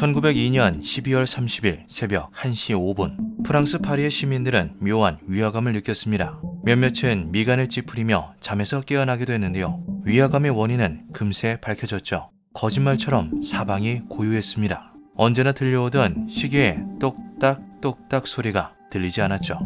1902년 12월 30일 새벽 1시 5분 프랑스 파리의 시민들은 묘한 위화감을 느꼈습니다. 몇몇은 미간을 찌푸리며 잠에서 깨어나기도 했는데요. 위화감의 원인은 금세 밝혀졌죠. 거짓말처럼 사방이 고요했습니다. 언제나 들려오던 시계의 똑딱똑딱 소리가 들리지 않았죠.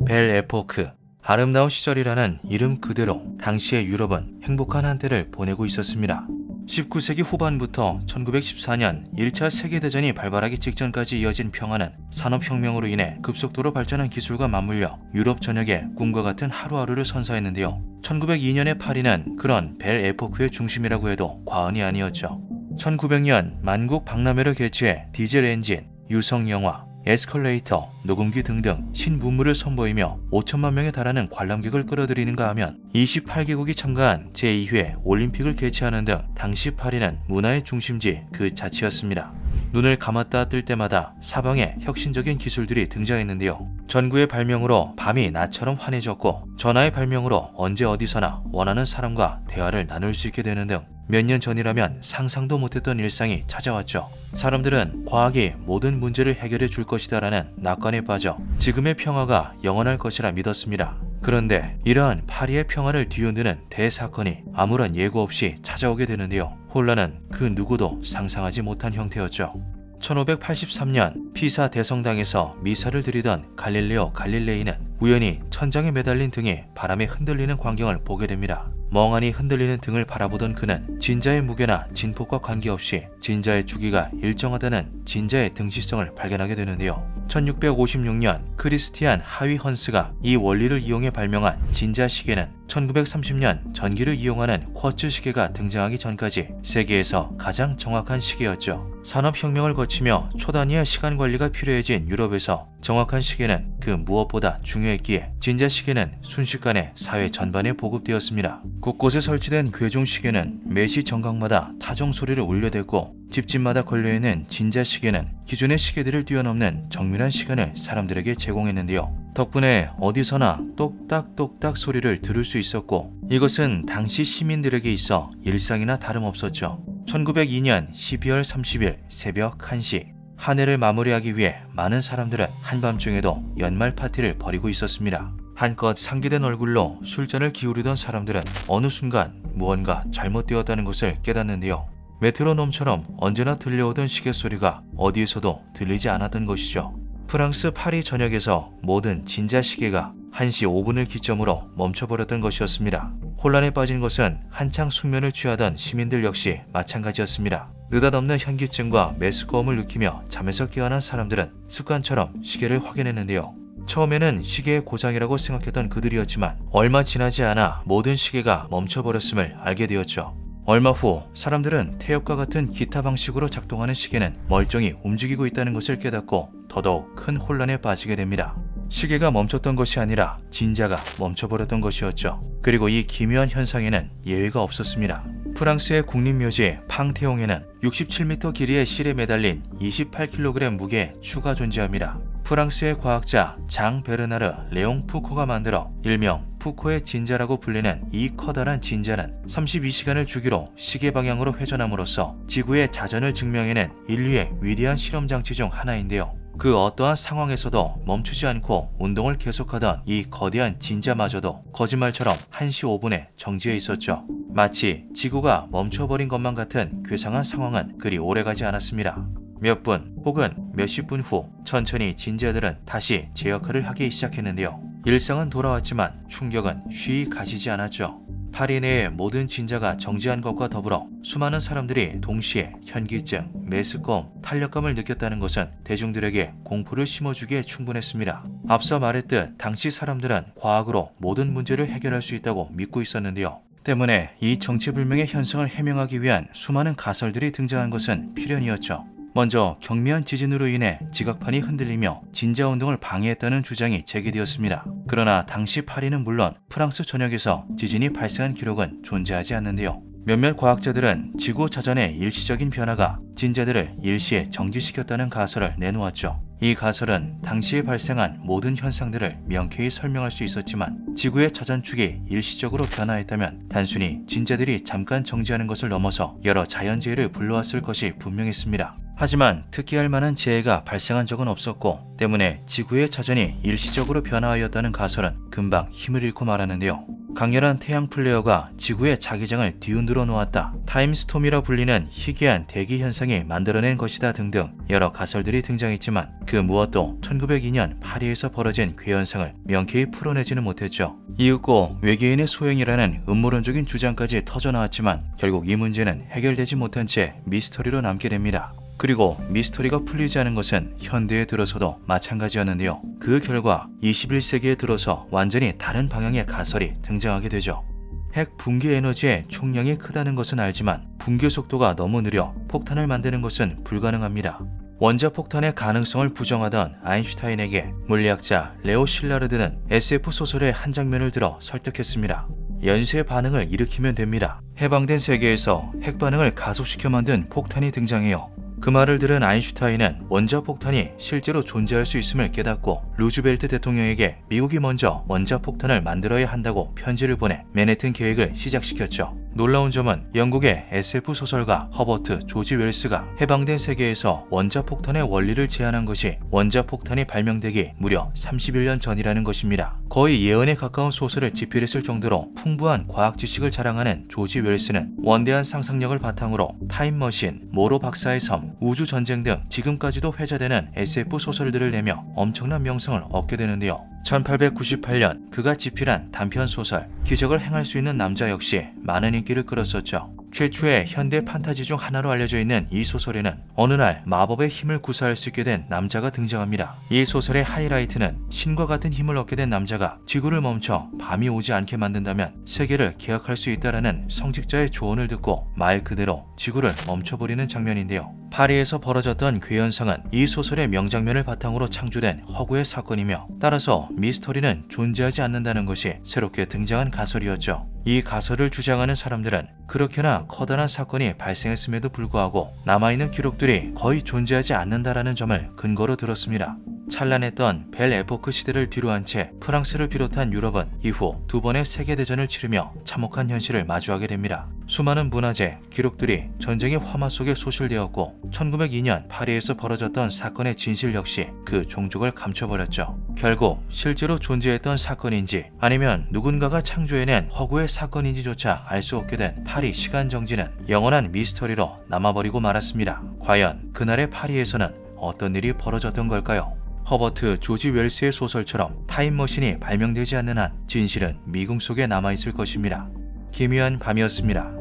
벨 에포크, 아름다운 시절이라는 이름 그대로 당시의 유럽은 행복한 한때를 보내고 있었습니다. 19세기 후반부터 1914년 1차 세계대전이 발발하기 직전까지 이어진 평화는 산업혁명으로 인해 급속도로 발전한 기술과 맞물려 유럽 전역에 꿈과 같은 하루하루를 선사했는데요. 1902년의 파리는 그런 벨 에포크의 중심이라고 해도 과언이 아니었죠. 1900년 만국 박람회를 개최해 디젤 엔진, 유성 영화, 에스컬레이터, 녹음기 등등 신문물을 선보이며 5천만 명에 달하는 관람객을 끌어들이는가 하면 28개국이 참가한 제2회 올림픽을 개최하는 등 당시 파리는 문화의 중심지 그 자체였습니다. 눈을 감았다 뜰 때마다 사방에 혁신적인 기술들이 등장했는데요. 전구의 발명으로 밤이 낮처럼 환해졌고 전화의 발명으로 언제 어디서나 원하는 사람과 대화를 나눌 수 있게 되는 등 몇 년 전이라면 상상도 못했던 일상이 찾아왔죠. 사람들은 과학이 모든 문제를 해결해 줄 것이다라는 낙관에 빠져 지금의 평화가 영원할 것이라 믿었습니다. 그런데 이러한 파리의 평화를 뒤흔드는 대사건이 아무런 예고 없이 찾아오게 되는데요. 혼란은 그 누구도 상상하지 못한 형태였죠. 1583년 피사 대성당에서 미사를 드리던 갈릴레오 갈릴레이는 우연히 천장에 매달린 등이 바람에 흔들리는 광경을 보게 됩니다. 멍하니 흔들리는 등을 바라보던 그는 진자의 무게나 진폭과 관계없이 진자의 주기가 일정하다는 진자의 등시성을 발견하게 되는데요. 1656년 크리스티안 하위 헌스가 이 원리를 이용해 발명한 진자 시계는 1930년 전기를 이용하는 쿼츠 시계가 등장하기 전까지 세계에서 가장 정확한 시계였죠. 산업혁명을 거치며 초단위의 시간 관리가 필요해진 유럽에서 정확한 시계는 그 무엇보다 중요했기에 진자 시계는 순식간에 사회 전반에 보급되었습니다. 곳곳에 설치된 괴종 시계는 매시 정각마다 타종 소리를 울려댔고 집집마다 걸려있는 진자 시계는 기존의 시계들을 뛰어넘는 정밀한 시간을 사람들에게 제공했는데요. 덕분에 어디서나 똑딱똑딱 소리를 들을 수 있었고 이것은 당시 시민들에게 있어 일상이나 다름없었죠. 1902년 12월 30일 새벽 1시 한 해를 마무리하기 위해 많은 사람들은 한밤중에도 연말 파티를 벌이고 있었습니다. 한껏 상기된 얼굴로 술잔을 기울이던 사람들은 어느 순간 무언가 잘못되었다는 것을 깨닫는데요. 메트로놈처럼 언제나 들려오던 시계 소리가 어디에서도 들리지 않았던 것이죠. 프랑스 파리 전역에서 모든 진자 시계가 1시 5분을 기점으로 멈춰버렸던 것이었습니다. 혼란에 빠진 것은 한창 숙면을 취하던 시민들 역시 마찬가지였습니다. 느닷없는 현기증과 메스꺼움을 느끼며 잠에서 깨어난 사람들은 습관처럼 시계를 확인했는데요. 처음에는 시계의 고장이라고 생각했던 그들이었지만 얼마 지나지 않아 모든 시계가 멈춰버렸음을 알게 되었죠. 얼마 후 사람들은 태엽과 같은 기타 방식으로 작동하는 시계는 멀쩡히 움직이고 있다는 것을 깨닫고 더더욱 큰 혼란에 빠지게 됩니다. 시계가 멈췄던 것이 아니라 진자가 멈춰버렸던 것이었죠. 그리고 이 기묘한 현상에는 예외가 없었습니다. 프랑스의 국립묘지 팡테옹에는 67m 길이의 실에 매달린 28kg 무게의 추가 존재합니다. 프랑스의 과학자 장 베르나르 레옹 푸코가 만들어 일명 푸코의 진자라고 불리는 이 커다란 진자는 32시간을 주기로 시계 방향으로 회전함으로써 지구의 자전을 증명해낸 인류의 위대한 실험장치 중 하나인데요. 그 어떠한 상황에서도 멈추지 않고 운동을 계속하던 이 거대한 진자마저도 거짓말처럼 1시 5분에 정지해 있었죠. 마치 지구가 멈춰버린 것만 같은 괴상한 상황은 그리 오래가지 않았습니다. 몇 분 혹은 몇십 분 후 천천히 진자들은 다시 제 역할을 하기 시작했는데요. 일상은 돌아왔지만 충격은 쉬이 가시지 않았죠. 파리 내의 모든 진자가 정지한 것과 더불어 수많은 사람들이 동시에 현기증, 메스꺼움, 탄력감을 느꼈다는 것은 대중들에게 공포를 심어주기에 충분했습니다. 앞서 말했듯 당시 사람들은 과학으로 모든 문제를 해결할 수 있다고 믿고 있었는데요. 때문에 이 정체불명의 현상을 해명하기 위한 수많은 가설들이 등장한 것은 필연이었죠. 먼저 경미한 지진으로 인해 지각판이 흔들리며 진자운동을 방해했다는 주장이 제기되었습니다. 그러나 당시 파리는 물론 프랑스 전역에서 지진이 발생한 기록은 존재하지 않는데요. 몇몇 과학자들은 지구 자전의 일시적인 변화가 진자들을 일시에 정지시켰다는 가설을 내놓았죠. 이 가설은 당시에 발생한 모든 현상들을 명쾌히 설명할 수 있었지만 지구의 자전축이 일시적으로 변화했다면 단순히 진자들이 잠깐 정지하는 것을 넘어서 여러 자연재해를 불러왔을 것이 분명했습니다. 하지만 특기할 만한 재해가 발생한 적은 없었고 때문에 지구의 자전이 일시적으로 변화하였다는 가설은 금방 힘을 잃고 말았는데요. 강렬한 태양 플레어가 지구의 자기장을 뒤흔들어 놓았다, 타임스톰이라 불리는 희귀한 대기 현상이 만들어낸 것이다 등등 여러 가설들이 등장했지만 그 무엇도 1902년 파리에서 벌어진 괴현상을 명쾌히 풀어내지는 못했죠. 이윽고 외계인의 소행이라는 음모론적인 주장까지 터져나왔지만 결국 이 문제는 해결되지 못한 채 미스터리로 남게 됩니다. 그리고 미스터리가 풀리지 않은 것은 현대에 들어서도 마찬가지였는데요. 그 결과 21세기에 들어서 완전히 다른 방향의 가설이 등장하게 되죠. 핵 붕괴 에너지의 총량이 크다는 것은 알지만 붕괴 속도가 너무 느려 폭탄을 만드는 것은 불가능합니다. 원자폭탄의 가능성을 부정하던 아인슈타인에게 물리학자 레오 실라르드는 SF 소설의 한 장면을 들어 설득했습니다. 연쇄 반응을 일으키면 됩니다. 해방된 세계에서 핵 반응을 가속시켜 만든 폭탄이 등장해요. 그 말을 들은 아인슈타인은 원자폭탄이 실제로 존재할 수 있음을 깨닫고 루즈벨트 대통령에게 미국이 먼저 원자폭탄을 만들어야 한다고 편지를 보내 맨해튼 계획을 시작시켰죠. 놀라운 점은 영국의 SF 소설가 허버트 조지 웰스가 해방된 세계에서 원자폭탄의 원리를 제안한 것이 원자폭탄이 발명되기 무려 31년 전이라는 것입니다. 거의 예언에 가까운 소설을 집필했을 정도로 풍부한 과학 지식을 자랑하는 조지 웰스는 원대한 상상력을 바탕으로 타임머신, 모로 박사의 섬, 우주전쟁 등 지금까지도 회자되는 SF 소설들을 내며 엄청난 명성을 얻게 되는데요. 1898년 그가 집필한 단편소설 기적을 행할 수 있는 남자 역시 많은 인기를 끌었었죠. 최초의 현대 판타지 중 하나로 알려져 있는 이 소설에는 어느 날 마법의 힘을 구사할 수 있게 된 남자가 등장합니다. 이 소설의 하이라이트는 신과 같은 힘을 얻게 된 남자가 지구를 멈춰 밤이 오지 않게 만든다면 세계를 개혁할 수 있다라는 성직자의 조언을 듣고 말 그대로 지구를 멈춰버리는 장면인데요. 파리에서 벌어졌던 괴현상은 이 소설의 명장면을 바탕으로 창조된 허구의 사건이며 따라서 미스터리는 존재하지 않는다는 것이 새롭게 등장한 가설이었죠. 이 가설을 주장하는 사람들은 그렇게나 커다란 사건이 발생했음에도 불구하고 남아있는 기록들이 거의 존재하지 않는다라는 점을 근거로 들었습니다. 찬란했던 벨 에포크 시대를 뒤로한 채 프랑스를 비롯한 유럽은 이후 두 번의 세계대전을 치르며 참혹한 현실을 마주하게 됩니다. 수많은 문화재, 기록들이 전쟁의 화마 속에 소실되었고 1902년 파리에서 벌어졌던 사건의 진실 역시 그 종족을 감춰버렸죠. 결국 실제로 존재했던 사건인지 아니면 누군가가 창조해낸 허구의 사건인지조차 알 수 없게 된 파리 시간정지는 영원한 미스터리로 남아버리고 말았습니다. 과연 그날의 파리에서는 어떤 일이 벌어졌던 걸까요? 허버트 조지 웰스의 소설처럼 타임머신이 발명되지 않는 한 진실은 미궁 속에 남아있을 것입니다. 기묘한 밤이었습니다.